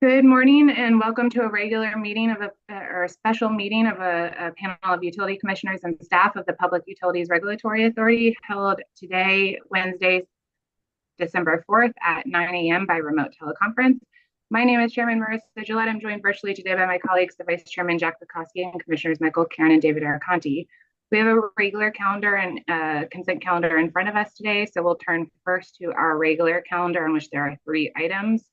Good morning and welcome to a regular meeting of or a special meeting of a panel of utility commissioners and staff of the Public Utilities Regulatory Authority held today, Wednesday, December 4th at 9 a.m. by remote teleconference. My name is Chairman Marissa Gillette. I'm joined virtually today by my colleagues, the Vice Chairman Jack Pekoski and Commissioners Michael Karen and David Araconti. We have a regular calendar and consent calendar in front of us today, so we'll turn first to our regular calendar in which there are 3 items.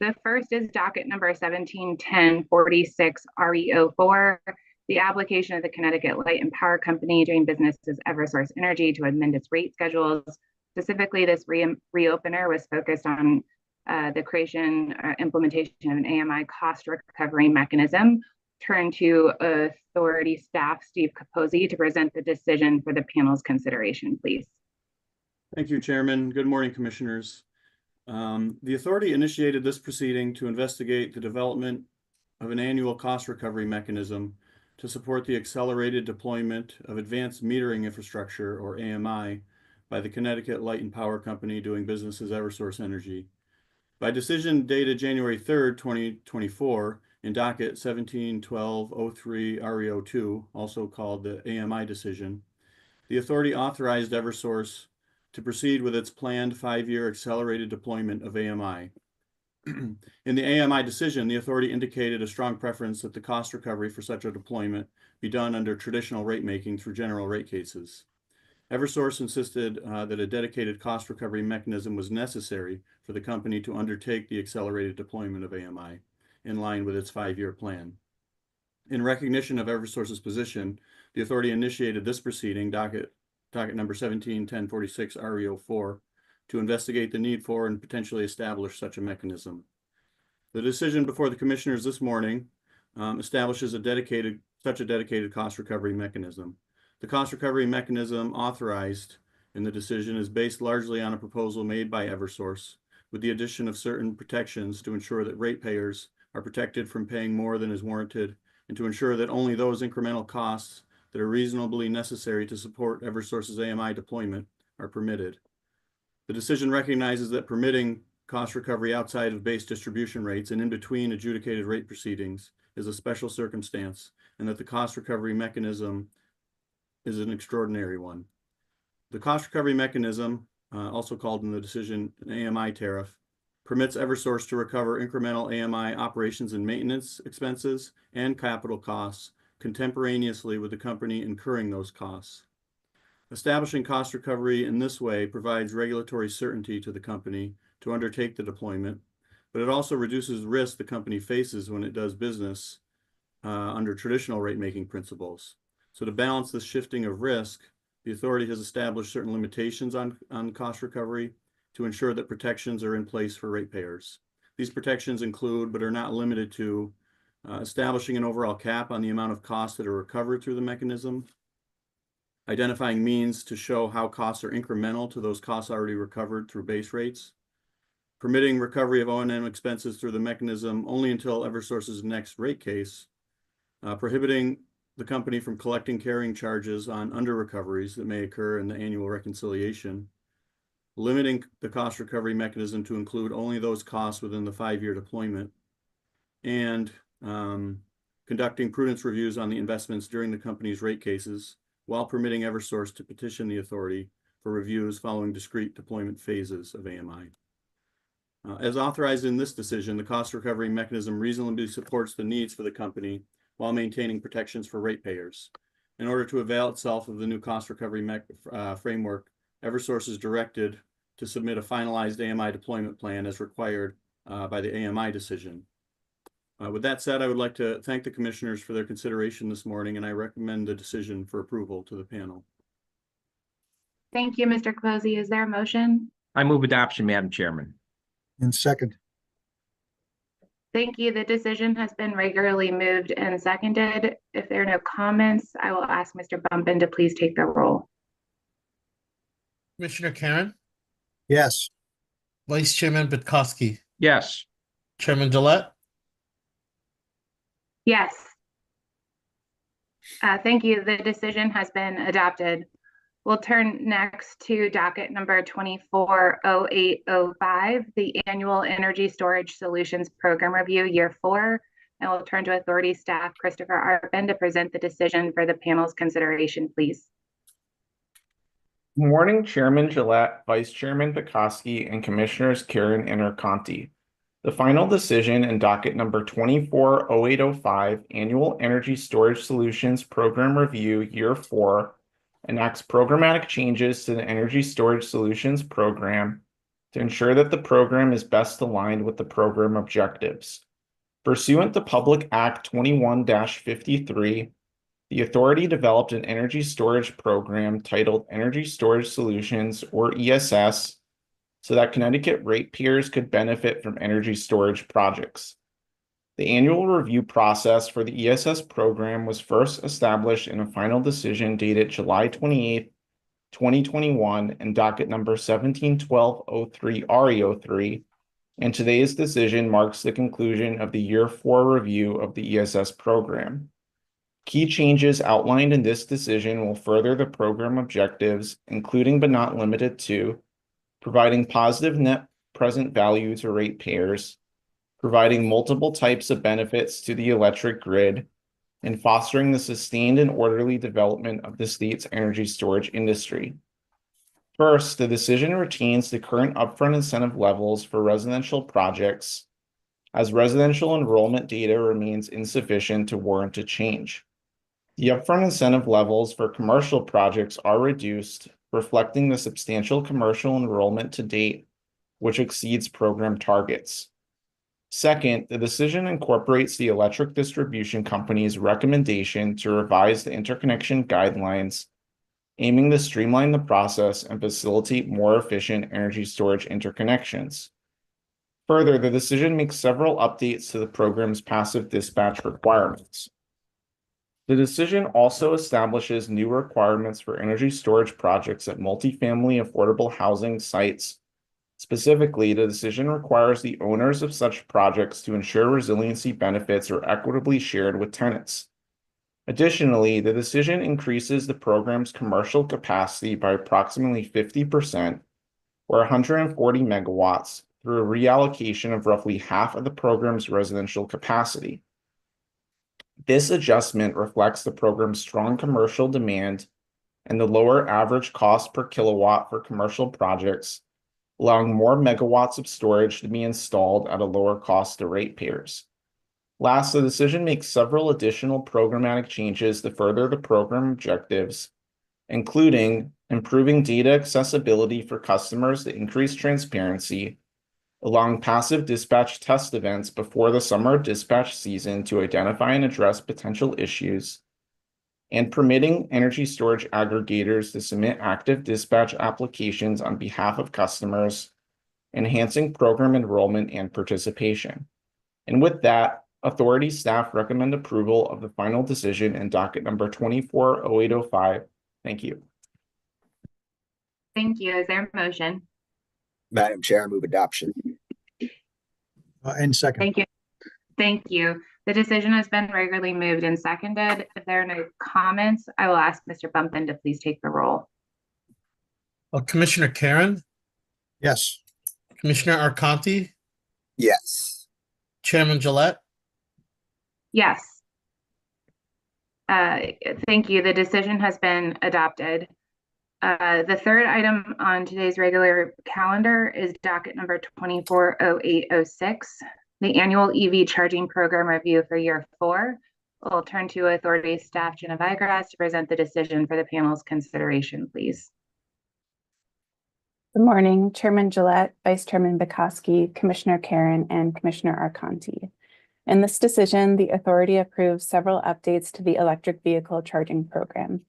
The first is docket number 171046 RE04, the application of the Connecticut Light and Power Company doing business as Eversource Energy to amend its rate schedules. Specifically, this reopener was focused on the creation or implementation of an AMI cost recovery mechanism. Turn to authority staff Steve Capozzi to present the decision for the panel's consideration, please. Thank you, Chairman. Good morning, Commissioners. The authority initiated this proceeding to investigate the development of an annual cost recovery mechanism to support the accelerated deployment of advanced metering infrastructure, or AMI, by the Connecticut Light and Power Company doing business as Eversource Energy. By decision dated January 3rd, 2024, in docket 171203 RE02, also called the AMI decision, the authority authorized Eversource to proceed with its planned 5-year accelerated deployment of AMI. In the AMI decision, the authority indicated a strong preference that the cost recovery for such a deployment be done under traditional rate making through general rate cases. Eversource insisted that a dedicated cost recovery mechanism was necessary for the company to undertake the accelerated deployment of AMI in line with its 5-year plan. In recognition of Eversource's position, the authority initiated this proceeding, docket number 171046 RE04, to investigate the need for and potentially establish such a mechanism. The decision before the Commissioners this morning establishes such a dedicated cost recovery mechanism. The cost recovery mechanism authorized in the decision is based largely on a proposal made by Eversource, with the addition of certain protections to ensure that ratepayers are protected from paying more than is warranted, and to ensure that only those incremental costs that are reasonably necessary to support Eversource's AMI deployment are permitted. The decision recognizes that permitting cost recovery outside of base distribution rates and in between adjudicated rate proceedings is a special circumstance, and that the cost recovery mechanism is an extraordinary one. The cost recovery mechanism, also called in the decision an AMI tariff, permits Eversource to recover incremental AMI operations and maintenance expenses and capital costs contemporaneously with the company incurring those costs. Establishing cost recovery in this way provides regulatory certainty to the company to undertake the deployment, but it also reduces the risk the company faces when it does business under traditional rate-making principles. So to balance this shifting of risk, the authority has established certain limitations on cost recovery to ensure that protections are in place for ratepayers. These protections include, but are not limited to, establishing an overall cap on the amount of costs that are recovered through the mechanism, identifying means to show how costs are incremental to those costs already recovered through base rates, permitting recovery of O&M expenses through the mechanism only until Eversource's next rate case, prohibiting the company from collecting carrying charges on under recoveries that may occur in the annual reconciliation, limiting the cost recovery mechanism to include only those costs within the 5-year deployment, and conducting prudence reviews on the investments during the company's rate cases while permitting Eversource to petition the authority for reviews following discrete deployment phases of AMI. As authorized in this decision, the cost recovery mechanism reasonably supports the needs for the company while maintaining protections for ratepayers. In order to avail itself of the new cost recovery framework, Eversource is directed to submit a finalized AMI deployment plan as required by the AMI decision. With that said, I would like to thank the Commissioners for their consideration this morning, and I recommend the decision for approval to the panel. Thank you, Mr. Capozzi. Is there a motion? I move adoption, Madam Chairman. And second. Thank you. The decision has been regularly moved and seconded. If there are no comments, I will ask Mr. Bumpin to please take the roll. Commissioner Karen? Yes. Vice Chairman Pekoski? Yes. Chairman Gillette? Yes. Thank you. The decision has been adopted. We'll turn next to docket number 240805, the Annual Energy Storage Solutions Program Review, Year 4. And we'll turn to Authority Staff Christopher Arpin to present the decision for the panel's consideration, please. Good morning, Chairman Gillette, Vice Chairman Pekoski, and Commissioners Karen and Arconti. The final decision in docket number 240805, Annual Energy Storage Solutions Program Review, Year 4, enacts programmatic changes to the Energy Storage Solutions Program to ensure that the program is best aligned with the program objectives. Pursuant to Public Act 21-53, the authority developed an energy storage program titled Energy Storage Solutions, or ESS, so that Connecticut ratepayers could benefit from energy storage projects. The annual review process for the ESS program was first established in a final decision dated July 28, 2021, and docket number 171203 RE03, and today's decision marks the conclusion of the Year 4 review of the ESS program. Key changes outlined in this decision will further the program objectives, including but not limited to providing positive net present value to ratepayers, providing multiple types of benefits to the electric grid, and fostering the sustained and orderly development of the state's energy storage industry. First, the decision retains the current upfront incentive levels for residential projects, as residential enrollment data remains insufficient to warrant a change. The upfront incentive levels for commercial projects are reduced, reflecting the substantial commercial enrollment to date, which exceeds program targets. Second, the decision incorporates the electric distribution company's recommendation to revise the interconnection guidelines, aiming to streamline the process and facilitate more efficient energy storage interconnections. Further, the decision makes several updates to the program's passive dispatch requirements. The decision also establishes new requirements for energy storage projects at multifamily affordable housing sites. Specifically, the decision requires the owners of such projects to ensure resiliency benefits are equitably shared with tenants. Additionally, the decision increases the program's commercial capacity by approximately 50%, or 140 megawatts, through a reallocation of roughly half of the program's residential capacity. This adjustment reflects the program's strong commercial demand and the lower average cost per kilowatt for commercial projects, allowing more megawatts of storage to be installed at a lower cost to ratepayers. Last, the decision makes several additional programmatic changes to further the program objectives, including improving data accessibility for customers to increase transparency, allowing passive dispatch test events before the summer dispatch season to identify and address potential issues, and permitting energy storage aggregators to submit active dispatch applications on behalf of customers, enhancing program enrollment and participation. And with that, authority staff recommend approval of the final decision in docket number 240805. Thank you. Thank you. Is there a motion? Madam Chair, I move adoption. And second. Thank you. Thank you. The decision has been regularly moved and seconded. If there are no comments, I will ask Mr. Bumpin to please take the roll. Commissioner Karen, Yes. Commissioner Arconti, Yes. Chairman Gillette, Yes. Thank you. The decision has been adopted. The third item on today's regular calendar is docket number 240806, the Annual EV Charging Program Review for Year 4. We'll turn to Authority Staff Jenna Vigras to present the decision for the panel's consideration, please. Good morning, Chairman Gillette, Vice Chairman Pekoski, Commissioner Karen, and Commissioner Arconti. In this decision, the authority approves several updates to the electric vehicle charging program.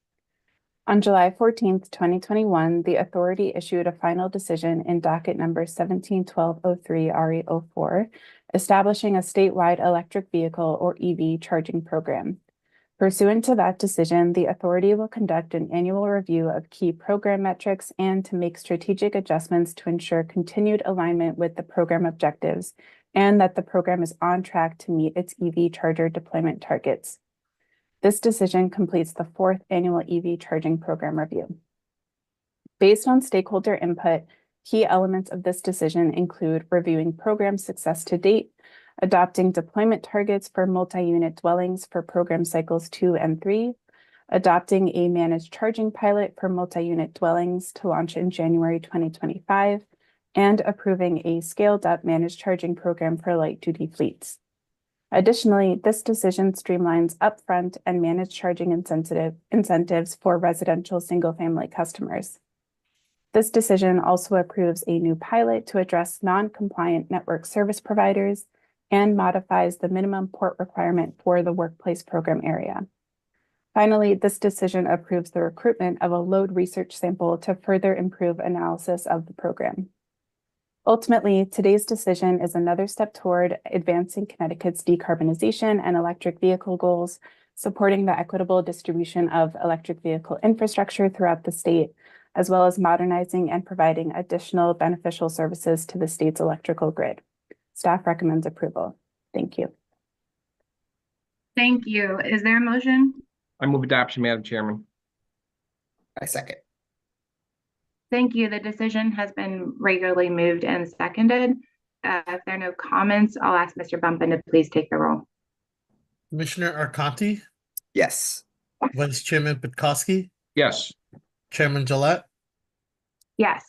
On July 14th, 2021, the authority issued a final decision in docket number 171203 RE04, establishing a statewide electric vehicle or EV charging program. Pursuant to that decision, the authority will conduct an annual review of key program metrics and to make strategic adjustments to ensure continued alignment with the program objectives and that the program is on track to meet its EV charger deployment targets. This decision completes the 4th annual EV charging program review. Based on stakeholder input, key elements of this decision include reviewing program success to date, adopting deployment targets for multi-unit dwellings for program cycles 2 and 3, adopting a managed charging pilot for multi-unit dwellings to launch in January 2025, and approving a scaled-up managed charging program for light-duty fleets. Additionally, this decision streamlines upfront and managed charging incentives for residential single-family customers. This decision also approves a new pilot to address non-compliant network service providers and modifies the minimum port requirement for the workplace program area. Finally, this decision approves the recruitment of a load research sample to further improve analysis of the program. Ultimately, today's decision is another step toward advancing Connecticut's decarbonization and electric vehicle goals, supporting the equitable distribution of electric vehicle infrastructure throughout the state, as well as modernizing and providing additional beneficial services to the state's electrical grid. Staff recommends approval. Thank you. Thank you. Is there a motion? I move adoption, Madam Chairman. I second. Thank you. The decision has been regularly moved and seconded. If there are no comments, I'll ask Mr. Bumpin to please take the roll. Commissioner Arconti, Yes. Vice Chairman Petkowski, Yes. Chairman Gillette, Yes.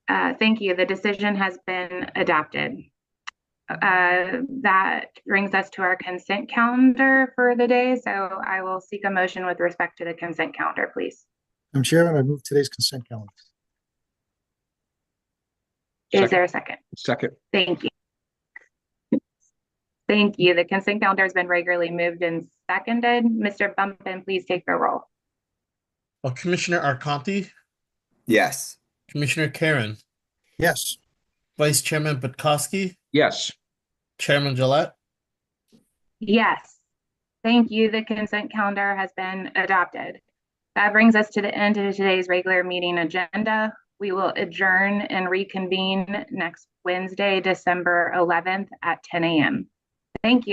Thank you. The decision has been adopted. That brings us to our consent calendar for the day. So I will seek a motion with respect to the consent calendar, please. Madam Chairman, I move today's consent calendar. Is there a second? Second. Thank you. Thank you. The consent calendar has been regularly moved and seconded. Mr. Bumpin, please take the roll. Commissioner Arconti, Yes. Commissioner Karen, Yes. Vice Chairman Petkowski, Yes. Chairman Gillette, Yes. Thank you. The consent calendar has been adopted. That brings us to the end of today's regular meeting agenda. We will adjourn and reconvene next Wednesday, December 11th at 10 a.m. Thank you.